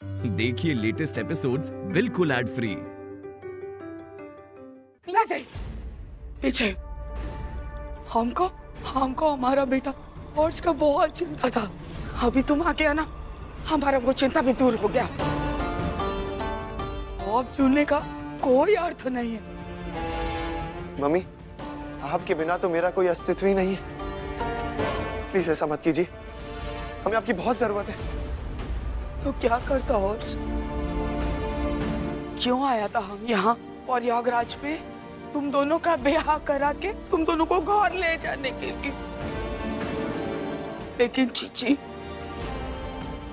देखिए latest episodes बिल्कुल ad free. पीछे हमको हमारा बेटा हर्ष का बहुत चिंता था। अभी तुम आ गया ना, हमारा वो चिंता भी दूर हो गया। अब चुनने का कोई अर्थ नहीं है। मम्मी, आपके बिना तो मेरा कोई अस्तित्व ही नहीं है। प्लीज ऐसा मत कीजिए, हमें आपकी बहुत जरूरत है। तो क्या करता हर्ष? क्यों आया था हम यहाँ प्रयागराज पे तुम दोनों का ब्याह करा के तुम दोनों को घर ले जाने के लिए? लेकिन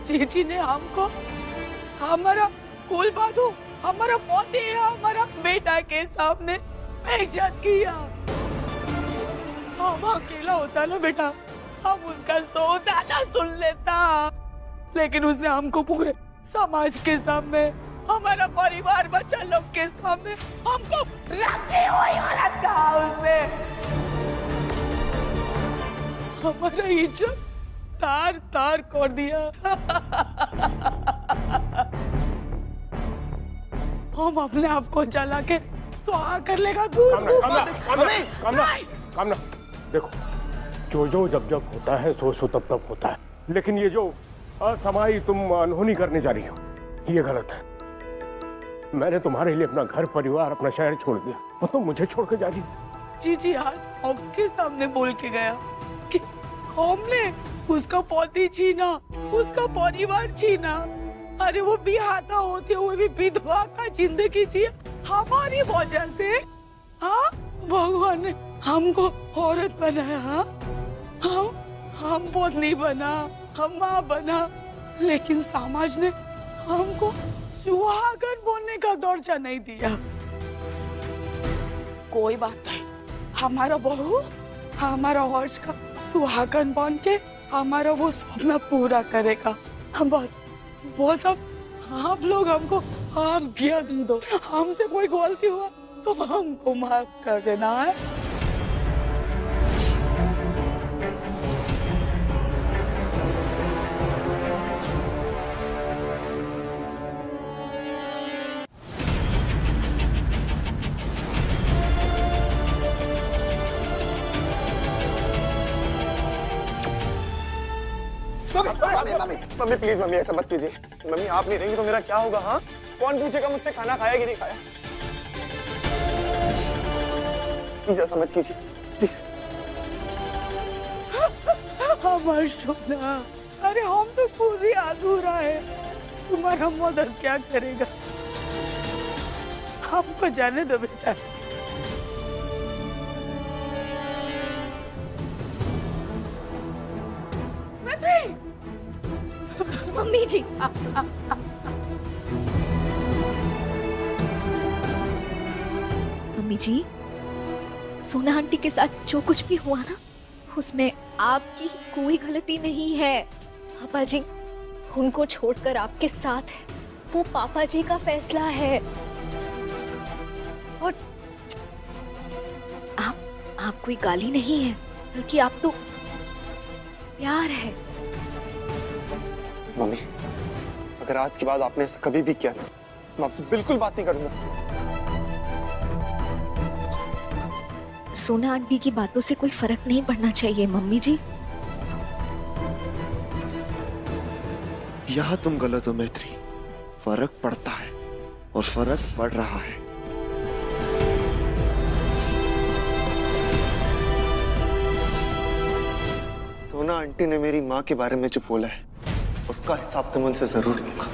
चीची ने हमको हमारा कुल बाधू, हमारा पोते, हमारा बेटा के सामने बेइज्जत किया। हम अकेला होता ना बेटा, हम उसका सोता ना सुन लेता, लेकिन उसने हमको पूरे समाज के सामने, हमारा परिवार बच्चा लोग के सामने हमको रखी हुई हालत कहा उसने। हमारा इज्जत तार तार कर दिया। हम अपने आप को जला के स्वाहा कर लेगा दूध। कामना, देखो जो जब होता है सो तब होता है, लेकिन ये जो असमाई तुम अनहोनी करने जा रही हो, ये गलत है। मैंने तुम्हारे लिए अपना घर परिवार, अपना शहर छोड़ दिया और तुम मुझे छोड़ के जा रही हो। जी आज सबके सामने बोल के गया कि हमने उसका पति छीना, उसका परिवार छीना। अरे वो बिहाता होते हुए भी विधवा का जिंदगी जिया हमारी वजह से। हाँ, भगवान ने हमको औरत बनाया। हाँ, हम पत्नी बना, हम माँ बना, लेकिन समाज ने हमको सुहागन बोलने का दर्जा नहीं दिया। कोई बात नहीं, हमारा बहू हमारा हर्ष का सुहागन बन के हमारा वो सपना पूरा करेगा। हम बस अब आप लोग हमको आज्ञा दे दो। हमसे कोई गलती हुआ तो हमको माफ कर देना है। मम्मी प्लीज, मम्मी ऐसा मत कीजिए। मम्मी आप नहीं रहेंगी तो मेरा क्या होगा? हाँ, कौन पूछेगा मुझसे खाना खाया कि नहीं खाया? प्लीज ऐसा मत कीजिए, प्लीज। हमारा सोना, अरे हम तो खुद ही अधूरा है, तुम्हारा मदद क्या करेगा? हमको जाने दो बेटा। मम्मी जी, मम्मी जी, सोना आंटी के साथ जो कुछ भी हुआ ना, उसमें आपकी कोई गलती नहीं है। पापा जी उनको छोड़कर आपके साथ है, वो पापा जी का फैसला है। और आप कोई गाली नहीं है, बल्कि आप तो प्यार है। मम्मी, अगर आज के बाद आपने ऐसा कभी भी किया ना, मैं आपसे बिल्कुल बात नहीं करूंगा। सोना आंटी की बातों से कोई फर्क नहीं पड़ना चाहिए मम्मी जी। यहाँ तुम गलत हो मैत्री, फर्क पड़ता है और फर्क पड़ रहा है। सोना आंटी ने मेरी माँ के बारे में जो बोला है, उसका हिसाब तो मैं उनसे जरूर लूंगा।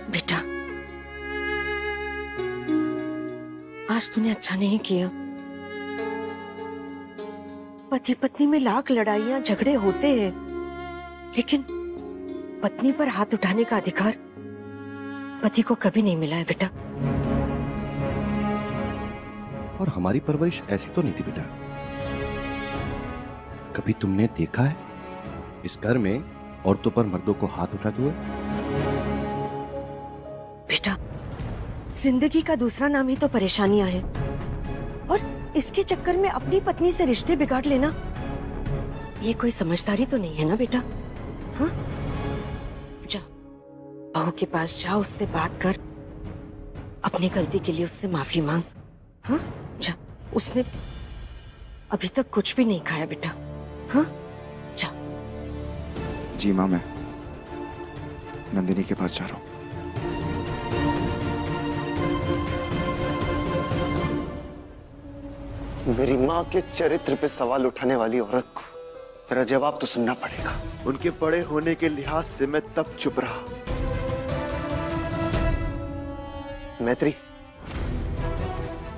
बेटा, आज तूने अच्छा नहीं किया। पति पत्नी में लाख लड़ाइयां झगड़े होते हैं, लेकिन पत्नी पर हाथ उठाने का अधिकार पति को कभी नहीं मिला है बेटा। और हमारी परवरिश ऐसी तो नहीं थी बेटा। कभी तुमने देखा है इस घर में औरतों पर मर्दों को हाथ उठाते हुए? बेटा, जिंदगी का दूसरा नाम ही तो परेशानियां हैं, और इसके चक्कर में अपनी पत्नी से रिश्ते बिगाड़ लेना, ये कोई समझदारी तो नहीं है ना बेटा। हाँ, जा बहू के पास जाओ, उससे बात कर, अपनी गलती के लिए उससे माफी मांग। हाँ जा, उसने अभी तक कुछ भी नहीं खाया बेटा। हाँ जा। जी माँ, मैं नंदिनी के पास जा रहा हूँ। मेरी माँ के चरित्र पे सवाल उठाने वाली औरत को तेरा जवाब तो सुनना पड़ेगा। उनके बड़े होने के लिहाज से मैं तब चुप रहा। मैत्री,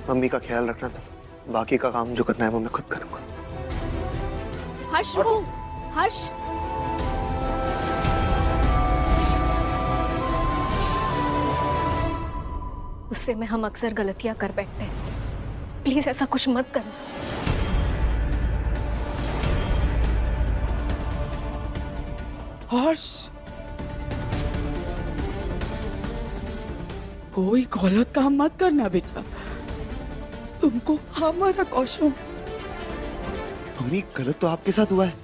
मम्मी का ख्याल रखना, तुम बाकी का काम जो करना है वो मैं खुद करूंगा। हर्ष, रुको। हर्ष, गुस्से में हम अक्सर गलतियां कर बैठते हैं, प्लीज ऐसा कुछ मत करना। हर्ष, कोई गलत काम मत करना बेटा, तुमको हमारा कौशल। मम्मी, गलत तो आपके साथ हुआ है,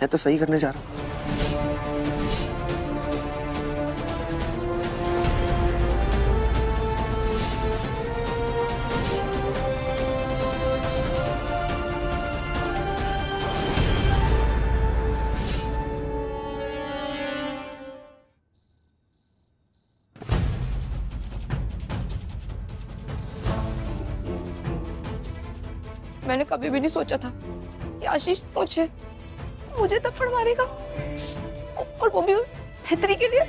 मैं तो सही करने जा रहा हूँ। मैंने कभी भी नहीं सोचा था कि आशीष मुझे थप्पड़ मारेगा, और वो भी उस बेहतरी के लिए।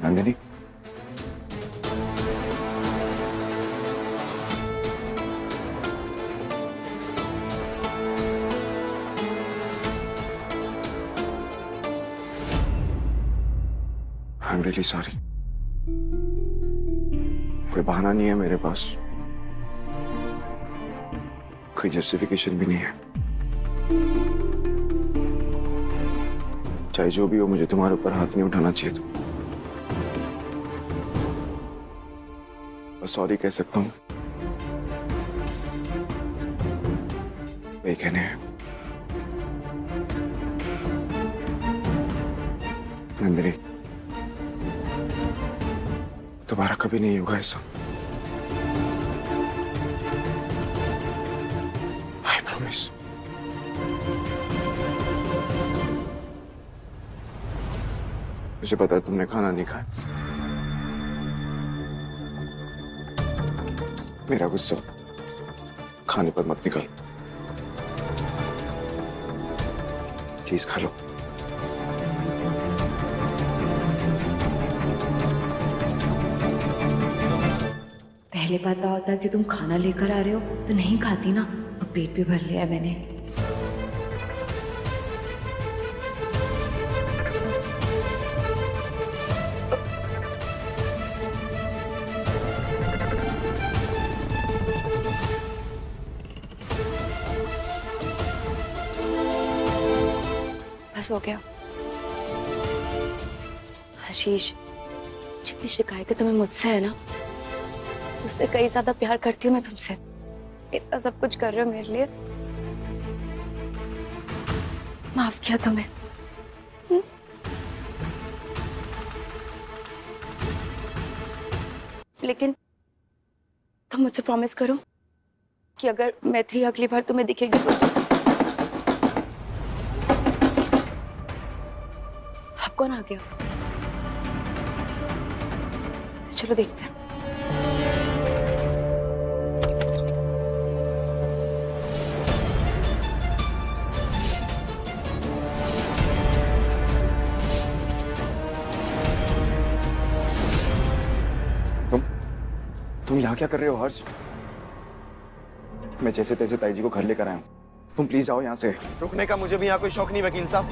Nandini, I am really sorry. कोई बहाना नहीं है मेरे पास, कोई जस्टिफिकेशन भी नहीं है। चाहे जो भी हो, मुझे तुम्हारे ऊपर हाथ नहीं उठाना चाहिए था। बस सॉरी कह सकता हूँ, वही कहने हैं। नंदिनी, दोबारा कभी नहीं होगा ऐसा, आई प्रॉमिस। मुझे पता है तुमने खाना नहीं खाया। मेरा गुस्सा खाने पर मत निकाल, प्लीज खा लो। पहले पता होता कि तुम खाना लेकर आ रहे हो तो नहीं खाती ना, तो पेट भी भर लिया है मैंने। बस हो गया। आशीष, जितनी शिकायतें तुम्हें मुझसे है ना, उससे कई ज्यादा प्यार करती हूँ मैं तुमसे। इतना सब कुछ कर रहे हो मेरे लिए, माफ किया तुम्हें। लेकिन तुम मुझसे प्रॉमिस करो कि अगर मैत्री अगली बार तुम्हें दिखेगी तो अब कौन आ गया? चलो देखते हैं। तुम यहाँ क्या कर रहे हो हर्ष? मैं जैसे तैसे ताई जी को घर लेकर आया हूँ, तुम प्लीज जाओ यहाँ से। रुकने का मुझे भी यहाँ कोई शौक नहीं वकील साहब।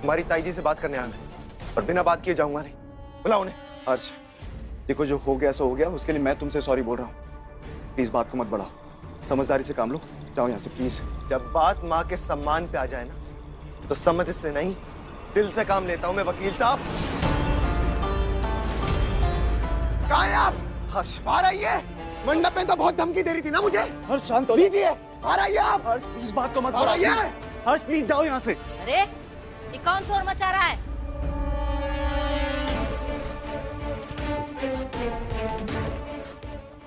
हमारी ताई जी से बात करने आना और बिना बात किए जाऊंगा नहीं। बुलाओ उन्हें। हर्ष देखो, जो हो गया सो हो गया, उसके लिए मैं तुमसे सॉरी बोल रहा हूँ। प्लीज बात को मत बढ़ाओ, समझदारी से काम लो। जाओ यहाँ से प्लीज। जब बात माँ के सम्मान पे आ जाए ना तो समझ से नहीं दिल से काम लेता हूँ मैं वकील साहब। कहाँ हैं आप? हर्ष बाहर आइए। मंडप में तो बहुत धमकी दे रही थी ना मुझे। हर्ष शांत हो लीजिए, बाहर आइए आप। हर्ष प्लीज बात को मत बाहर बढ़ाओ। आइए। हर्ष प्लीज जाओ यहाँ से। अरे ये कौन शोर मचा रहा है?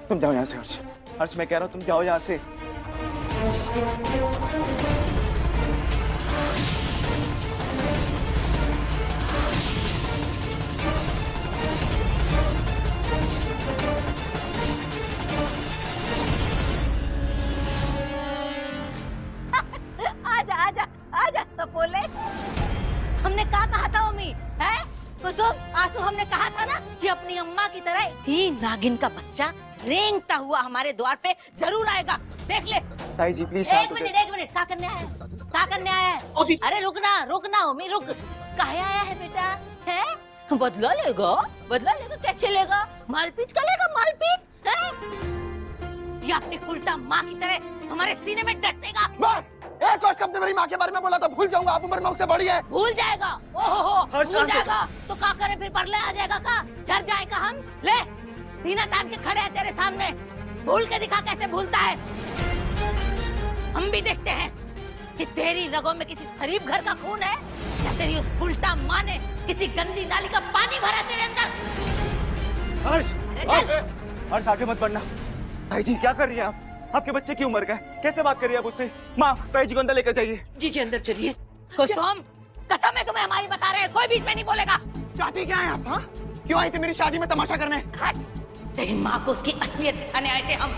तुम जाओ यहाँ से हर्ष। हर्ष मैं कह रहा हूँ तुम जाओ यहाँ से। आजा आजा आजा सपोले। हमने क्या कहा था मम्मी? है कुसुम, आंसू, हमने कहा था ना कि अपनी अम्मा की तरह ही नागिन का बच्चा रेंगता हुआ हमारे द्वार पे जरूर आएगा। देख ले। ताई जी प्लीज एक मिनट, क्या करने आया है? क्या करने आया है? अरे रुकना मम्मी रुक। कहे आया है बेटा? है बदला लेगा क्या चलेगा? मालपीट का लेगा मालपीट है? या अपनी उल्टा माँ की तरह हमारे सीने में डटेगा? बस एक और शब्द मेरी माँ के बारे में बोला तो भूल जाऊंगा। आप उम्र में उससे बड़ी है। भूल जाएगा? ओहो भूल जाएगा तो क्या करे फिर? परले आ जाएगा का? डर जाएगा? हम ले सीना तान के खड़े हैं तेरे सामने। भूल के दिखा कैसे भूलता है। हम भी देखते हैं कि तेरी रगों में किसी शरीफ घर का खून है या तेरी उस उल्टा माँ ने किसी गंदी नाली का पानी भरा तेरे अंदर। हर्ष आगे मत बढ़ना। ताई जी क्या कर रही है आप? आपके बच्चे की उम्र का है, कैसे बात कर रही है आप उससे? माँ ताई जी को अंदर लेकर जाइए। जी अंदर चलिए। कुसुम कसम है तुम्हें हमारी बता रहे हैं, कोई बीच में नहीं बोलेगा। चाहती क्या है आप? हाँ? क्यों आई थी मेरी शादी में तमाशा करने? तेरी माँ को उसकी असलियत दिखाने आए थे हम।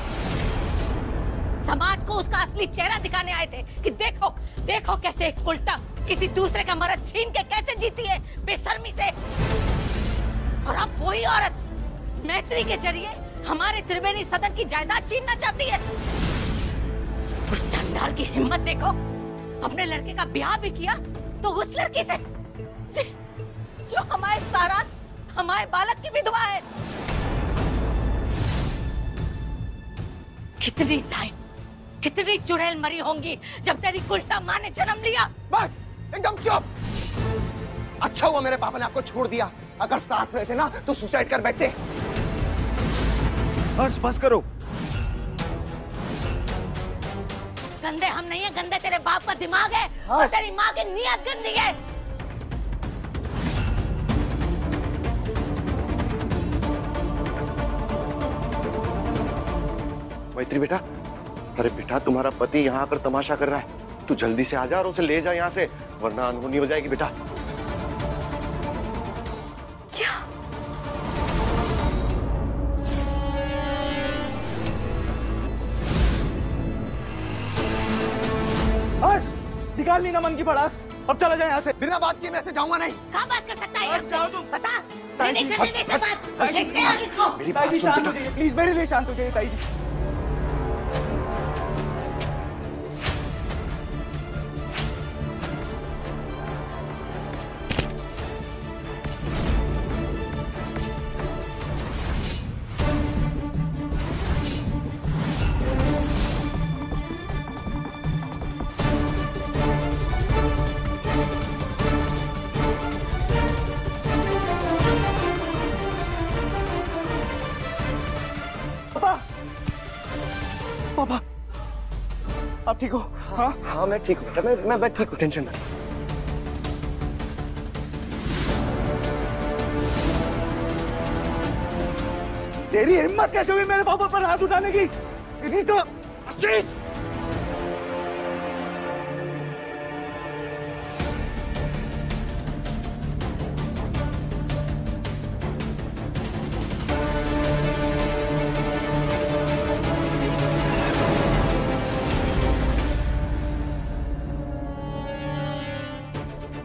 समाज को उसका असली चेहरा दिखाने आए थे कि देखो कैसे एक उल्टा किसी दूसरे का मर्द छीन के कैसे जीती है बेशर्मी से। और अब वही औरत मैत्री के जरिए हमारे त्रिवेणी सदन की जायदाद छीनना चाहती है। उस चंडाल की हिम्मत देखो, अपने लड़के का ब्याह भी किया तो उस लड़की से जो हमारे सारा हमारे बालक की विधवा है। कितनी चुड़ैल मरी होंगी जब तेरी उल्टा माँ ने जन्म लिया। बस एकदम चुप। अच्छा हुआ मेरे पापा ने आपको छोड़ दिया, अगर साथ रहते ना तो सुसाइड कर बैठते। हर्ष बस करो। गंदे हम नहीं है, गंदे तेरे बाप का दिमाग है और तेरी माँ की नीयत गंदी है। मैत्री बेटा, अरे बेटा तुम्हारा पति यहाँ आकर तमाशा कर रहा है, तू जल्दी से आ जा और उसे ले जा यहाँ से, वरना अनहोनी हो जाएगी बेटा। क्या? हर्ष निकाल ली ना मन की भड़ास, अब चला जाए यहाँ से। बिना बात किए मैं ऐसे जाऊंगा नहीं। क्या बात कर सकता है? जाओ तुम। बता। नहीं करने दे बात। देखते हैं इसको। ताई जी शांत हो जाइए प्लीज, मेरे लिए शांत हो जाइए ताई जी। ठीक हो? हाँ हाँ मैं ठीक हूँ बेटा, मैं ठीक हूँ, टेंशन मत। तेरी हिम्मत कैसे हुई मेरे पापा पर हाथ उठाने की? इतनी तो आशीष!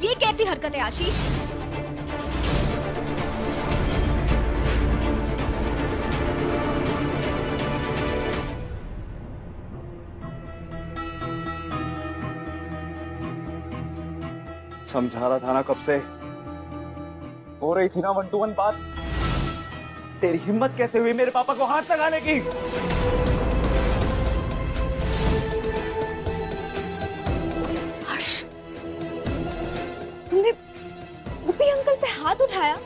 ये कैसी हरकत है आशीष? समझा रहा था ना कब से, हो रही थी ना 1 to 1 बात। तेरी हिम्मत कैसे हुई मेरे पापा को हाथ लगाने की? हर्ष, तुमने गुप्पी अंकल पे हाथ उठाया?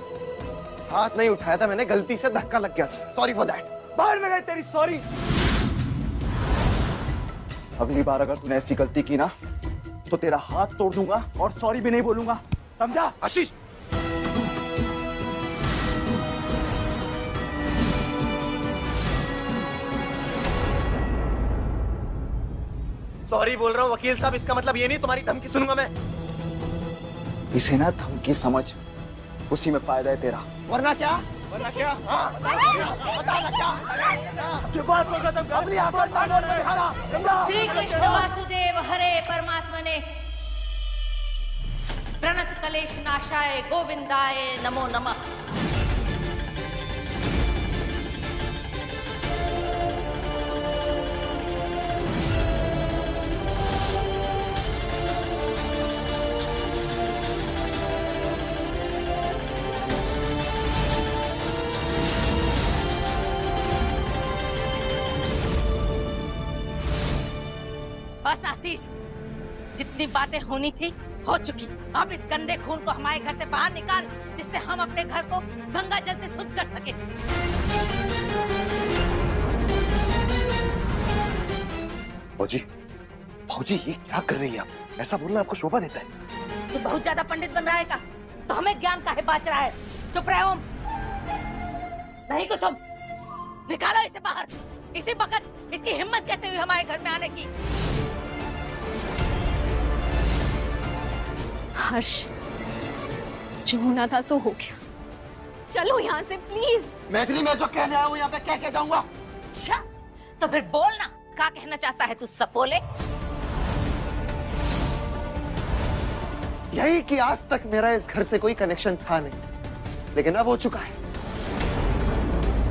हाथ नहीं उठाया था मैंने, गलती से धक्का लग गया था, सॉरी फॉर दैट। बाहर में गई तेरी सॉरी। अगली बार अगर तूने ऐसी गलती की ना तो तेरा हाथ तोड़ दूंगा और सॉरी भी नहीं बोलूंगा, समझा? आशीष, सॉरी बोल रहा हूँ वकील साहब, इसका मतलब ये नहीं तुम्हारी धमकी सुनूंगा मैं। इसे ना धमकी समझ, उसी में फायदा है तेरा। वरना क्या? वरना क्या? श्री कृष्ण वासुदेव हरे परमात्मने प्रणत कलेश नाशाय गोविंदाय नमो नमः। बस आशीष, जितनी बातें होनी थी हो चुकी। अब इस गंदे खून को हमारे घर से बाहर निकाल, जिससे हम अपने घर को गंगा जल से शुद्ध कर सके। फौजी, फौजी ये क्या कर रही है आप? ऐसा बोलना आपको शोभा देता है? तू बहुत ज्यादा पंडित बन रहा है का? तो हमें ज्ञान काहे बांच रहा है? चुप रहे ओम। नहीं कुसुम, निकालो इसे बाहर। इसी वक्त इसकी हिम्मत कैसे हुई हमारे घर में आने की? हर्ष, जो होना था सो हो गया, चलो यहाँ से प्लीज। मैथिली, मैं जो कहने आया हूँ यहाँ पे कह के जाऊंगा। अच्छा, तो फिर बोल ना, क्या कहना चाहता है तू सपोले? यही कि आज तक मेरा इस घर से कोई कनेक्शन था नहीं, लेकिन अब हो चुका है।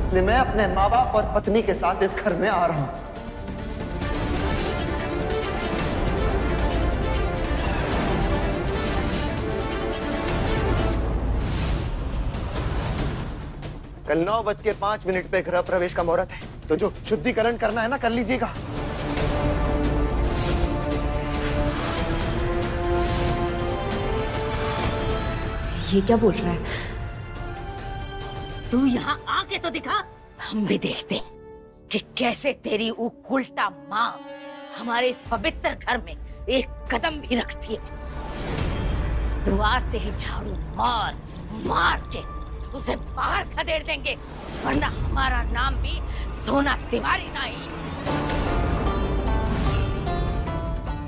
इसलिए मैं अपने माँ बाप और पत्नी के साथ इस घर में आ रहा हूँ। कल 9:05 पे गृह प्रवेश का मुहूर्त है, तो जो शुद्धिकरण करना है ना कर लीजिएगा। ये क्या बोल रहा है? तू यहाँ आके तो दिखा, हम भी देखते हैं कि कैसे तेरी उल्टा माँ हमारे इस पवित्र घर में एक कदम भी रखती है। दुआ से ही झाड़ू मार मार के उसे बाहर खदेड़ देंगे, वरना हमारा नाम भी सोना तिवारी नहीं।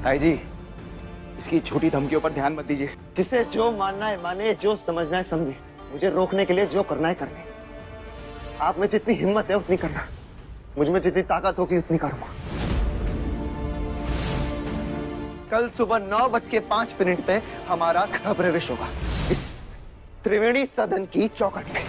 ताई जी, इसकी झूठी धमकियों पर ध्यान मत दीजिए। जिसे जो मानना है माने, जो समझना है समझे। मुझे रोकने के लिए जो करना है करने। आप में जितनी हिम्मत है उतनी करना, मुझ में जितनी ताकत होगी उतनी करूंगा। कल सुबह 9:05 पे हमारा गृह प्रवेश होगा, इस त्रिवेणी सदन की चौखट पे।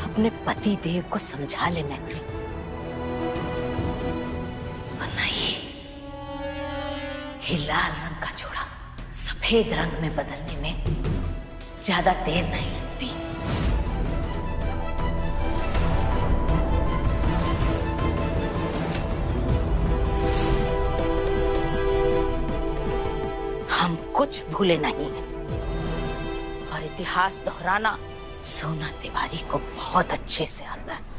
अपने पति देव को समझा ले मैत्री, वरना ये लाल रंग रंग का जोड़ा सफेद रंग में बदलने में ज्यादा देर नहीं लगती। हम कुछ भूले नहीं हैं और इतिहास दोहराना सोना तिवारी को बहुत अच्छे से आता है।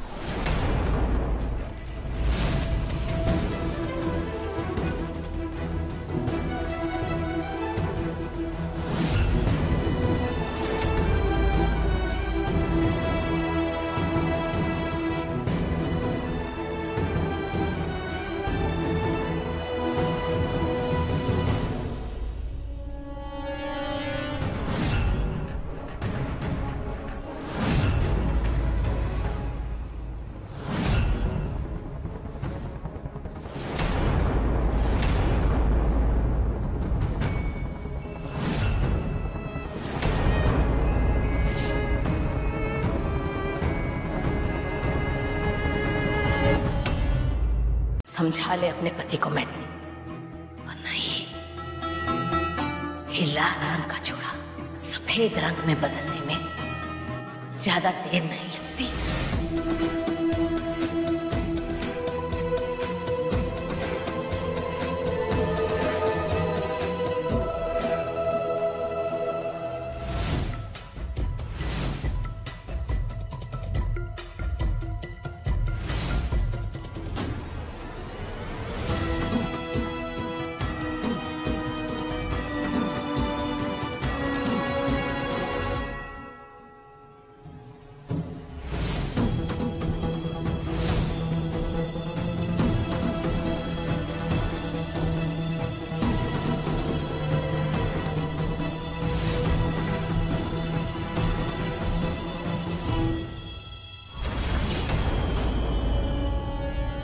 समझा ले अपने पति को मैथिली, और नहीं ही लाल रंग का जोड़ा सफेद रंग में बदलने में ज्यादा देर नहीं लगती।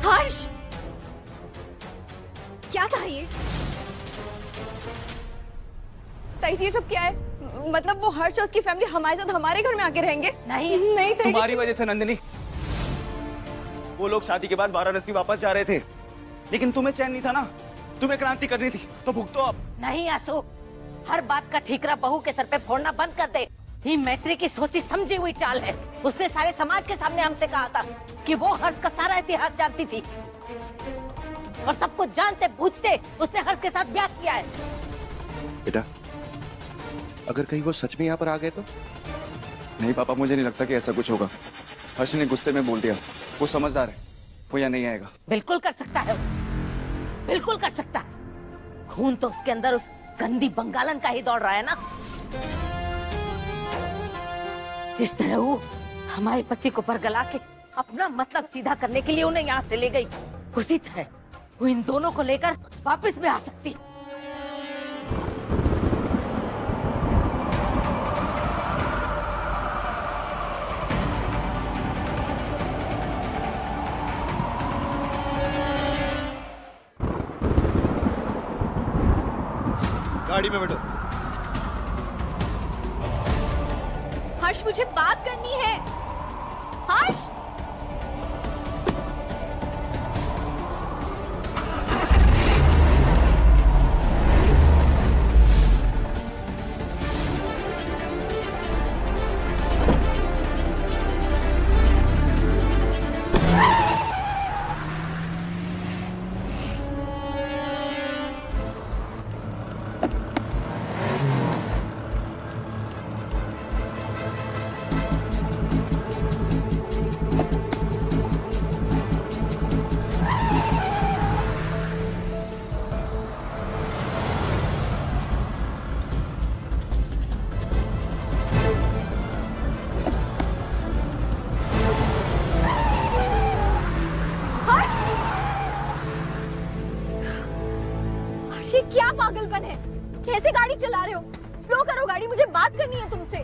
हर्ष, क्या था ये? ताई जी, ये सब क्या है? मतलब वो हर्ष और उसकी फैमिली हमारे साथ हमारे घर में आके रहेंगे? नहीं नहीं ताई जी। तुम्हारी वजह से नंदिनी, वो लोग शादी के बाद वाराणसी वापस जा रहे थे, लेकिन तुम्हें चैन नहीं था ना, तुम्हें क्रांति करनी थी, तो भुगतो अब। नहीं आसू, हर बात का ठीकरा बहू के सर पे फोड़ना बंद कर दे। ये मैत्री की सोची समझी हुई चाल है। उसने सारे समाज के सामने हमसे कहा था कि वो हर्ष का सारा इतिहास जानती थी, और सब कुछ जानते बूझते उसने हर्ष के साथ ब्याह किया है। बेटा, अगर कहीं वो सच में यहाँ पर आ गए तो? नहीं पापा, मुझे नहीं लगता कि ऐसा कुछ होगा। हर्ष ने गुस्से में बोल दिया, वो समझदार है, वो यहाँ नहीं आएगा। बिल्कुल कर सकता है, बिल्कुल कर सकता है। खून तो उसके अंदर उस गंदी बंगालन का ही दौड़ रहा है ना। जिस तरह वो हमारे पति को परगला के अपना मतलब सीधा करने के लिए उन्हें यहाँ से ले गई, उसी तरह वो इन दोनों को लेकर वापस भी आ सकती। गाड़ी में बैठो। हर्ष, मुझे बात करनी है। हर्ष, ये क्या पागलपन है? कैसे गाड़ी चला रहे हो? स्लो करो गाड़ी, मुझे बात करनी है तुमसे।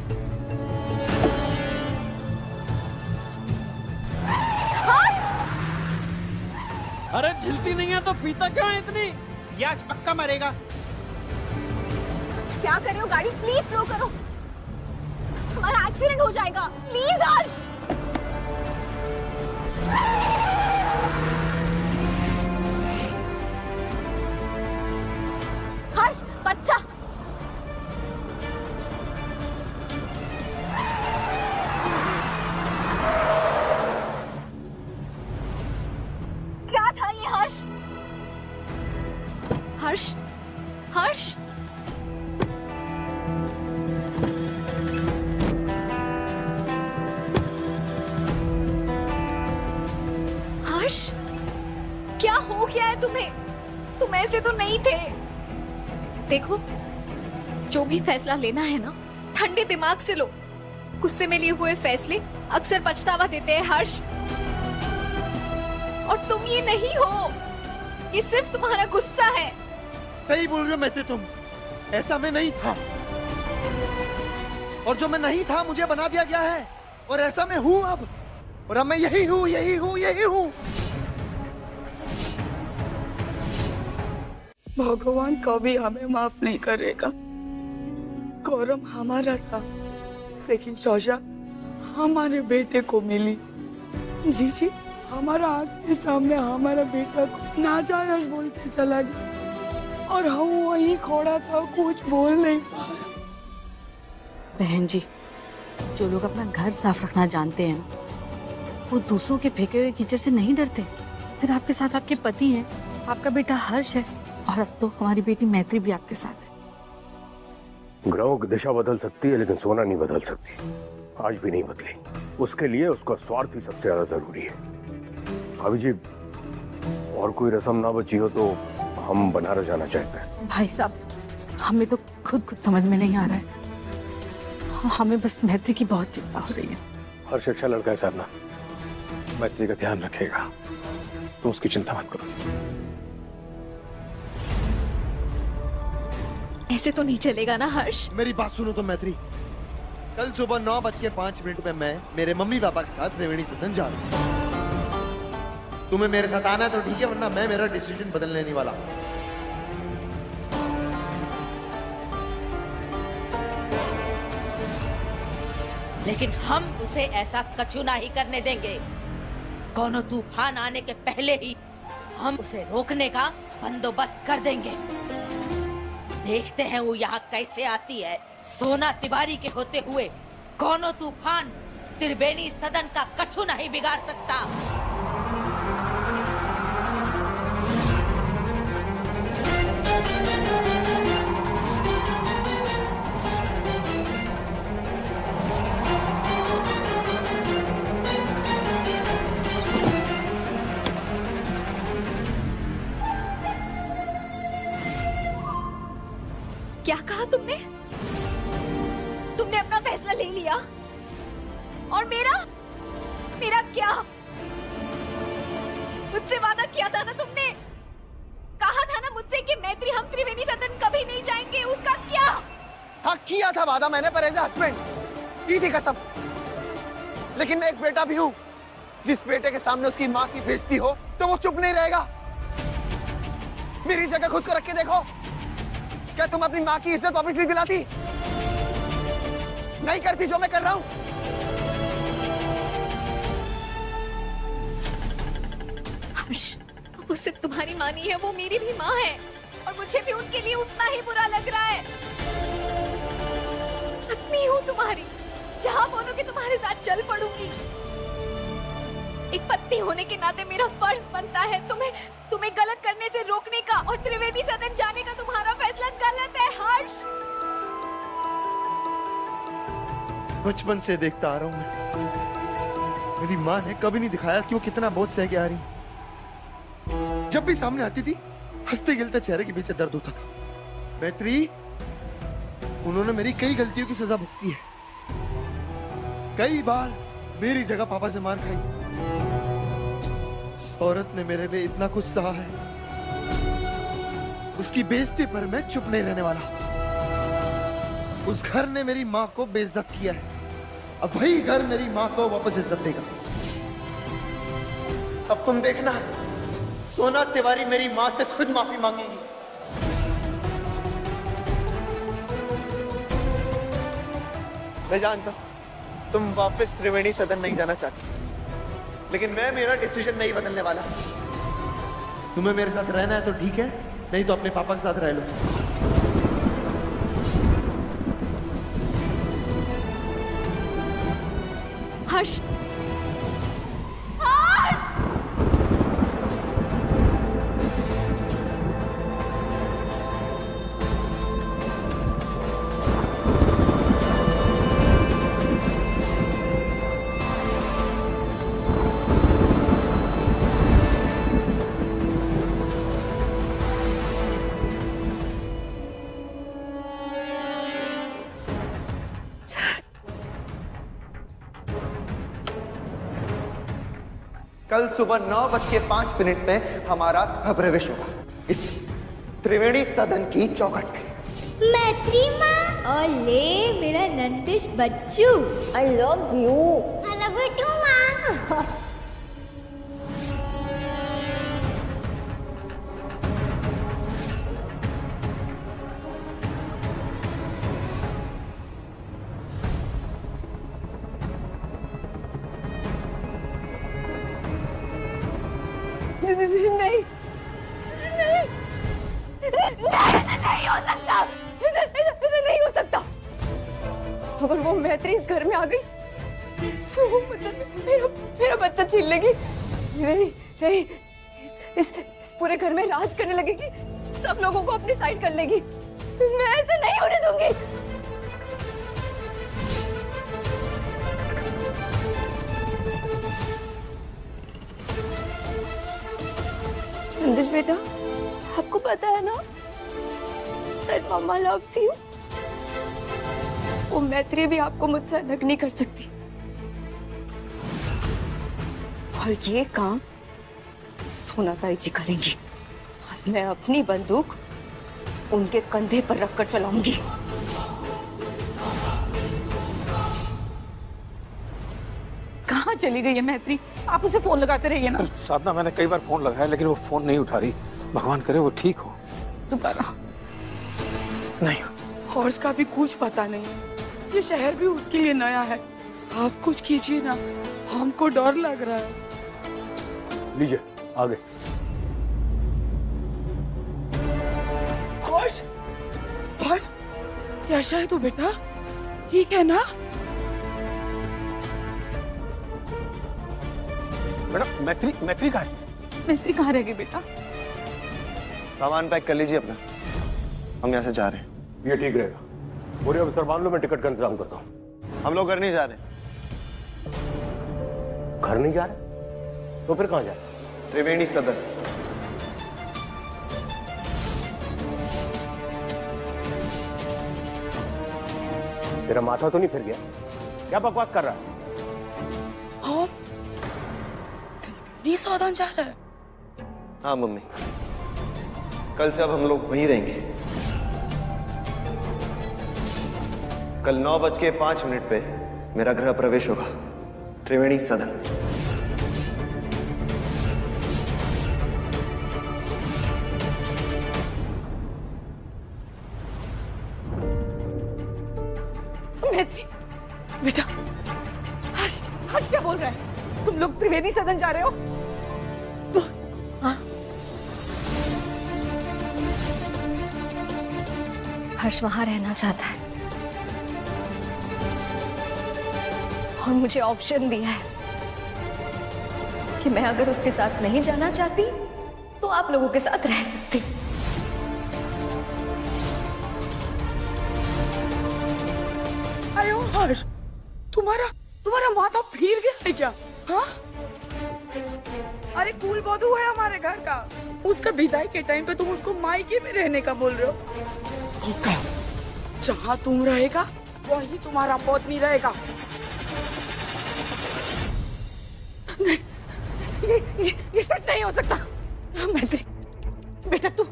अरे झिलती नहीं है तो पीता क्यों है इतनी? ये आज पक्का मरेगा। क्या कर रहे हो? गाड़ी प्लीज स्लो करो, हमारा एक्सीडेंट हो जाएगा। प्लीज हर्ष। हर्ष, हर्ष, क्या हो गया है तुम्हें? तुम ऐसे तो नहीं थे। देखो, जो भी फैसला लेना है ना, ठंडे दिमाग से लो। गुस्से में लिए हुए फैसले अक्सर पछतावा देते हैं हर्ष। और तुम ये नहीं हो, ये सिर्फ तुम्हारा गुस्सा है। सही बोल रही हो मैत्री तुम, ऐसा मैं नहीं था। और जो मैं नहीं था मुझे बना दिया गया है, और ऐसा मैं हूं अब। और अब मैं यही हूं, यही हूं, यही हूं। भगवान कभी हमें माफ नहीं करेगा। गौरव हमारा था, लेकिन सौजा हमारे बेटे को मिली। जी, हमारा आंख के सामने हमारा बेटा को नाजायज बोल के चला गया, और हम वहीं खड़ा था, कुछ बोल नहीं पाया। बहन जी, जो लोग अपना घर साफ रखना जानते हैं ना, वो दूसरों के फेंके हुए कीचड़ से नहीं डरते। फिर आपके साथ आपके पति हैं, आपका बेटा हर्ष है, और अब तो हमारी बेटी मैत्री भी आपके साथ है। ग्रहों की दिशा बदल सकती है, लेकिन सोना नहीं बदल सकती। आज भी नहीं बदली। उसके लिए उसका स्वार्थ ही सबसे ज्यादा जरूरी है। भाभी जी, और कोई रस्म ना बची हो तो हम बनारस जाना चाहते हैं। भाई साहब, हमें तो खुद समझ में नहीं आ रहा है। हमें बस मैत्री की बहुत चिंता हो रही है। हर्ष अच्छा लड़का है साधना, मैत्री का ध्यान रखेगा, तुम उसकी चिंता मत करो। ऐसे तो नहीं चलेगा ना हर्ष। मेरी बात सुनो तो मैत्री, कल सुबह 9:05 पे मैं मेरे मम्मी पापा के साथ त्रिवेणी सदन जा रहा हूँ। तुम्हें मेरे साथ आना है तो ठीक है, वरना मैं मेरा डिसीजन बदलने नहीं वाला। लेकिन हम उसे ऐसा कछु नहीं करने देंगे। कोनो तूफान आने के पहले ही हम उसे रोकने का बंदोबस्त कर देंगे। देखते हैं वो यहाँ कैसे आती है। सोना तिवारी के होते हुए कोनो तूफान त्रिवेणी सदन का कछु नहीं बिगाड़ सकता। क्या कहा तुमने? तुमने अपना फैसला ले लिया, और मेरा क्या? मुझसे वादा किया था ना तुमने, कहा था ना मुझसे कि मैत्री हम त्रिवेणी सदन कभी नहीं जाएंगे। उसका क्या? हाँ, किया था वादा मैंने, पर एज ए हस्बैंड की थी कसम। लेकिन मैं एक बेटा भी हूँ। जिस बेटे के सामने उसकी माँ की बेइज्जती हो तो वो चुप नहीं रहेगा। मेरी जगह खुद को रख के देखो, क्या तुम अपनी माँ की इज्जत वापस नहीं दिलाती? नहीं करती जो मैं कर रहा हूं। हर्ष, वो सिर्फ तुम्हारी माँ नहीं है, वो मेरी भी माँ है, और मुझे भी उनके लिए उतना ही बुरा लग रहा है। पत्नी हूँ तुम्हारी, जहाँ बोलोगे तुम्हारे साथ चल पड़ूंगी। एक पत्नी होने के नाते मेरा फर्ज बनता है तुम्हें गलत करने से रोकने का, और त्रिवेणी सदन जाने का तुम्हारा फैसला गलत है हर्ष। बचपन से देखता आ रहा हूं मैं। मेरी माँ ने कभी नहीं दिखाया कि वो कितना बोझ सह के आ रही। जब भी सामने आती थी, हंसते गिलते चेहरे के पीछे दर्द होता था। मैत्री, उन्होंने मेरी कई गलतियों की सजा भुगती है। कई बार मेरी जगह पापा से मार खाई। औरत ने मेरे लिए इतना कुछ सहा है, उसकी बेइज्जती पर मैं चुप नहीं रहने वाला। उस घर ने मेरी माँ को बेइज्जत किया है, अब वही घर मेरी माँ को वापस इज्जत देगा। अब तुम देखना, सोना तिवारी मेरी माँ से खुद माफी मांगेगी। मैं जानता हूं तुम वापस त्रिवेणी सदन नहीं जाना चाहती, लेकिन मैं मेरा डिसीजन नहीं बदलने वाला। तुम्हें मेरे साथ रहना है तो ठीक है, नहीं तो अपने पापा के साथ रह लो। हर्ष, कल सुबह 9:05 पे हमारा प्रवेश होगा इस त्रिवेणी सदन की चौखट पे। मैत्री माँ और ले मेरा नंदिश बच्चू, I love you. I love you too माँ। नहीं नहीं हो सकता, ऐसे नहीं हो सकता। अगर वो मैत्री इस घर में आ गई तो वो मतलब मेरा बच्चा छीन लेगी। नहीं नहीं, इस पूरे घर में राज करने लगेगी, सब लोगों को अपनी साइड कर लेगी। मैं ऐसे नहीं होने दूंगी। नंदिश बेटा, आपको पता है ना that मम्मा loves you। वो मैत्री भी आपको मुझसे अलग नहीं कर सकती। और ये काम सोना ताई जी करेंगी और मैं अपनी बंदूक उनके कंधे पर रखकर चलाऊंगी। कहाँ चली गई है मैत्री? आप उसे फोन लगाते रहिए ना। साधना, मैंने कई बार फोन लगाया लेकिन वो फोन नहीं उठा रही। भगवान करे वो ठीक हो। दोबारा नहीं, हर्ष का भी कुछ पता नहीं, ये शहर भी उसके लिए नया है। आप कुछ कीजिए ना, हमको डर लग रहा है। लीजिए आगे। हर्ष, हर्ष, कैसा है तू बेटा? ठीक है ना? मैडम, मैत्री कहाँ है? मैत्री कहाँ रह गई बेटा? सामान पैक कर लीजिए अपना, हम यहाँ से जा रहे हैं। ये ठीक रहेगा। पूरे अवसर मान लो, मैं टिकट का इंतजाम करता हूँ। हम लोग घर नहीं जा रहे। घर नहीं जा रहे? तो फिर कहाँ जा रहे? त्रिवेणी सदन। तेरा माथा तो नहीं फिर गया? क्या बकवास कर रहा है? हाँ, त्रिवेणी सदन जा रहा है। हाँ मम्मी, कल से अब हम लोग वहीं रहेंगे। कल 9:05 पे मेरा गृह प्रवेश होगा त्रिवेणी सदन। मैत्री बेटा, हर्ष, हर्ष क्या बोल रहा है? तुम लोग त्रिवेणी सदन जा रहे हो? हाँ। हर्ष वहां रहना चाहता है और मुझे ऑप्शन दिया है कि मैं अगर उसके साथ नहीं जाना चाहती तो आप लोगों के साथ रह सकती। अयो हर्ष, तुम्हारा माथा फिर गया है क्या? हाँ? अरे कूल बधू है हमारे घर का, उसका विदाई के टाइम पे तुम उसको मायके में रहने का बोल रहे हो? ओके, जहाँ तुम रहेगा वही तुम्हारा पत्नी रहेगा। ये सच नहीं हो सकता। मैत्री बेटा, तू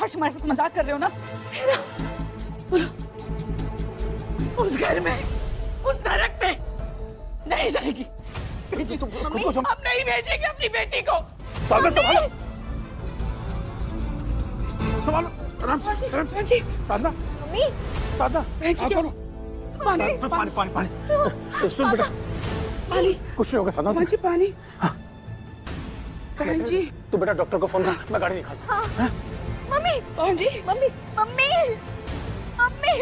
हर्ष हमारे साथ मजाक कर रहे हो ना? उस घर में, उस नरक में नहीं जाएगी। हम नहीं भेजेंगे अपनी बेटी को। संभालो, आराम से। साधना, साधना, पानी। सुन बेटा, पानी। कुछ नहीं होगा साधना। जी पानी। बहन जी, तू बेटा डॉक्टर को फोन कर, मैं गाड़ी निकालता हूँ। मम्मी, बहन जी, मम्मी, मम्मी, मम्मी।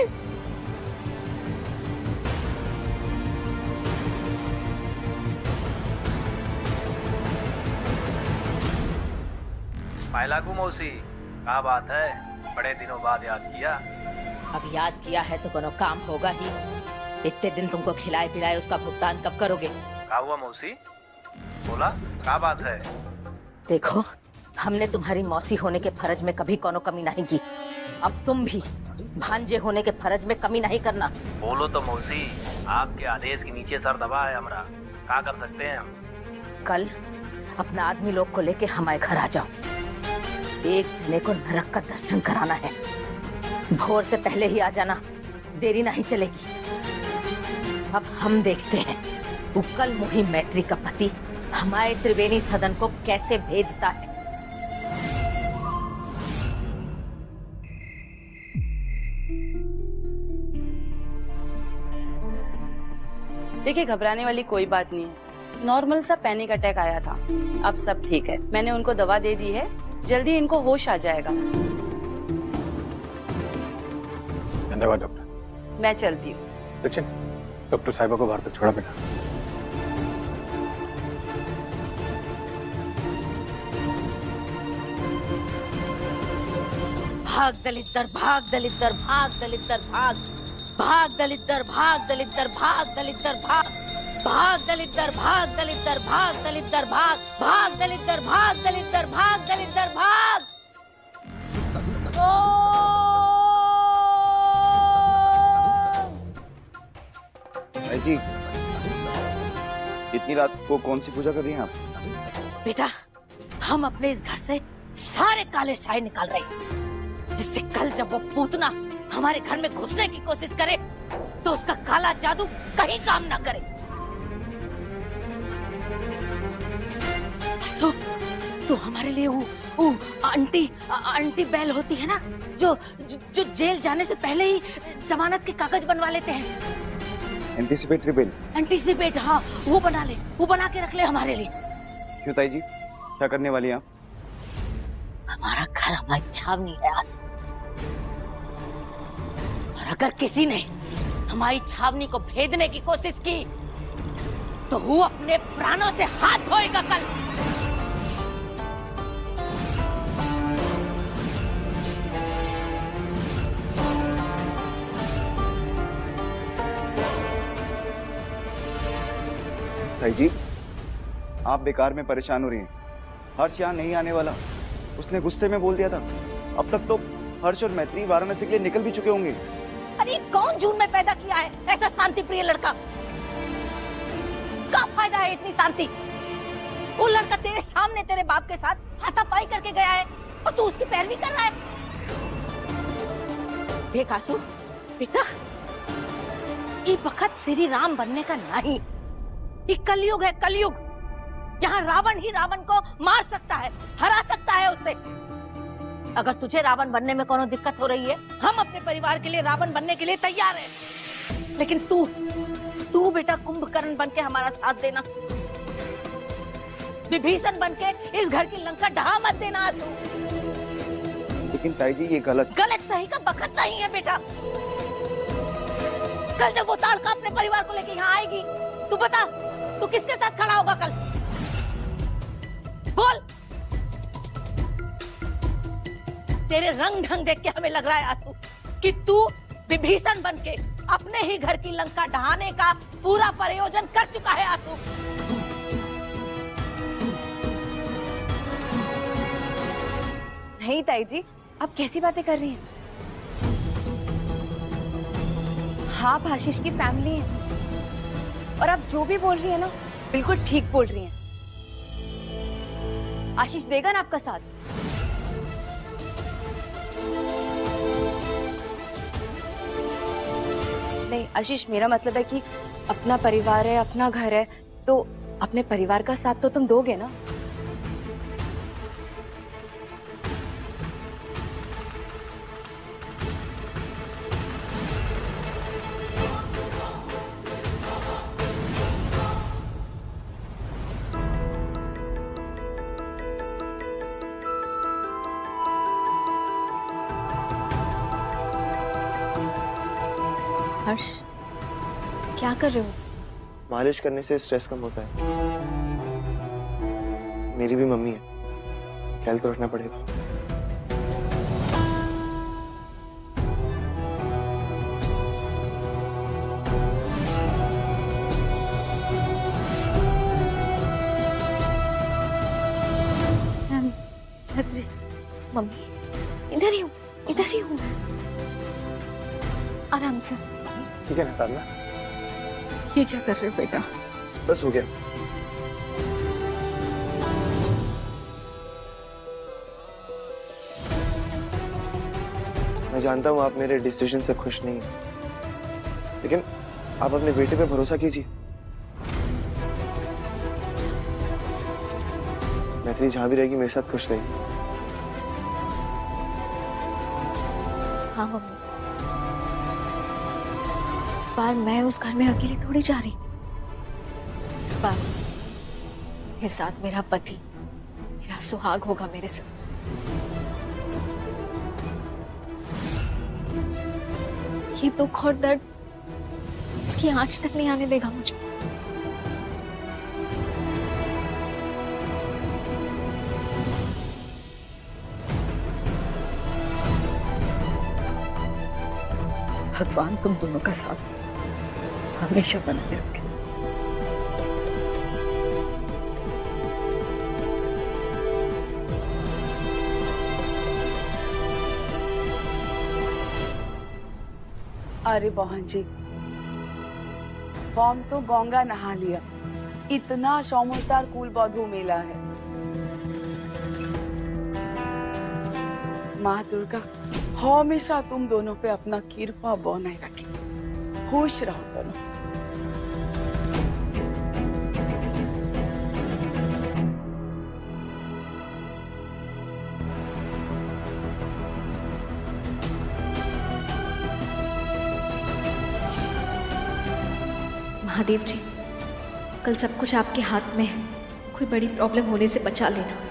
लागू मौसी, क्या बात है? बड़े दिनों बाद याद किया। अब याद किया है तो कोनो काम होगा ही। इतने दिन तुमको खिलाए पिलाए, उसका भुगतान कब करोगे? क्या हुआ मौसी? बोला, क्या बात है? देखो, हमने तुम्हारी मौसी होने के फर्ज में कभी कोनो कमी नहीं की। अब तुम भी भांजे होने के फर्ज में कमी नहीं करना। बोलो तो मौसी, आपके आदेश के नीचे सर दबा है हमारा, क्या कर सकते हैं हम? कल अपना आदमी लोग को लेके हमारे घर आ जाओ। एक जने को नरक का दर्शन कराना है। भोर से पहले ही आ जाना, देरी नहीं चलेगी। अब हम देखते हैं उक्कल मुही मैत्री का पति हमारे त्रिवेणी सदन को कैसे भेदता है। देखिए, घबराने वाली कोई बात नहीं है। नॉर्मल सा पैनिक अटैक आया था, अब सब ठीक है। मैंने उनको दवा दे दी है, जल्दी इनको होश आ जाएगा। धन्यवाद डॉक्टर। मैं चलती हूँ। सचिन, डॉक्टर साहिबा को बाहर तक छोड़ा बेटा। भाग दलित दर, भाग दलित दर, भाग दलित दर, भाग भाग दलित दर, भाग दलित दर, भाग दलित दर, भाग भाग दलित दर, भाग दलित दर, भाग दलित दर, भाग भाग दलित दर, भाग दलित दर, भाग दलित दर, भाग। ऐसी इतनी रात को कौन सी पूजा कर रही हैं आप? बेटा, हम अपने इस घर से सारे काले साए निकाल रहे हैं, जिससे कल जब वो पूतना हमारे घर में घुसने की कोशिश करे तो उसका काला जादू कहीं काम ना करे। सो, तो हमारे लिए वो आंटी बेल होती है ना, जो जेल जाने से पहले ही जमानत के कागज बनवा लेते हैं। Anticipatory bill. एंटीसिपेट, हाँ, वो बना ले, वो बना के रख ले हमारे लिए। क्यों ताई जी, क्या करने वाली हैं आप? हमारा घर हमारी छावनी है आंसू, और अगर किसी ने हमारी छावनी को भेदने की कोशिश की तो वो अपने प्राणों से हाथ धोएगा कल। ताई जी, आप बेकार में परेशान हो रही हैं। हर्ष यहाँ नहीं आने वाला, उसने गुस्से में बोल दिया था। अब तक तो हर्ष और मैत्री वाराणसी के लिए निकल भी चुके होंगे। अरे कौन जून में पैदा किया है ऐसा शांति प्रिय लड़का? क्या फायदा है इतनी शांति? वो लड़का तेरे सामने तेरे बाप के साथ हाथापाई करके गया है और तू उसकी पैरवी कर रहा है। देख आंसू बेटा, ये वक्त श्री राम बनने का नहीं, ये कलयुग है, कलयुग। यहाँ रावण ही रावण को मार सकता है, हरा सकता है उसे। अगर तुझे रावण बनने में कोनो दिक्कत हो रही है, हम अपने परिवार के लिए रावण बनने के लिए तैयार हैं। लेकिन तू बेटा कुंभकर्ण बन के हमारा साथ देना, विभीषण बन के इस घर की लंका ढहा मत देना आंसू। लेकिन ताई जी, ये गलत सही का बखत नहीं है बेटा। कल जब वो ताड़का अपने परिवार को लेके यहाँ आएगी, तू बता, तू किसके साथ खड़ा होगा कल? बोल। तेरे रंग ढंग देख के हमें लग रहा है आंसू कि तू विभीषण बन के अपने ही घर की लंका ढहाने का पूरा प्रयोजन कर चुका है आंसू। नहीं ताई जी, आप कैसी बातें कर रही हैं? हाँ, आप आशीष की फैमिली है और आप जो भी बोल रही है ना, बिल्कुल ठीक बोल रही हैं। आशीष देगा ना आपका साथ? नहीं आशीष, मेरा मतलब है कि अपना परिवार है, अपना घर है, तो अपने परिवार का साथ तो तुम दोगे ना? हर्ष, क्या कर रहे हो? मालिश करने से स्ट्रेस कम होता है। मेरी भी मम्मी है, ख्याल तो रखना पड़ेगा। मम्मी, इधर ही हूँ, इधर ही हूँ। आराम से। ठीक है ना साधना? ये क्या कर रहे हो बेटा? बस हो गया। मैं जानता हूँ आप मेरे डिसीजन से खुश नहीं हैं, लेकिन आप अपने बेटे पे भरोसा कीजिए। मैथिली जहां भी रहेगी मेरे साथ खुश रहेगी। हाँ मम्मी, इस बार मैं उस घर में अकेली थोड़ी जा रही। इस बार मेरे साथ मेरा पति, मेरा सुहाग होगा मेरे साथ। ये दुख और दर्द इसकी आंच तक नहीं आने देगा मुझे। भगवान तुम दोनों का साथ हमेशा बनाए रखे। अरे बहन जी, हम तो गंगा नहा लिया। इतना समझदार कुल बधू मिला है। माँ दुर्गा हमेशा तुम दोनों पे अपना कृपा बनाए रखे। खुश रहो दोनों। महादेव जी, कल सब कुछ आपके हाथ में है। कोई बड़ी प्रॉब्लम होने से बचा लेना।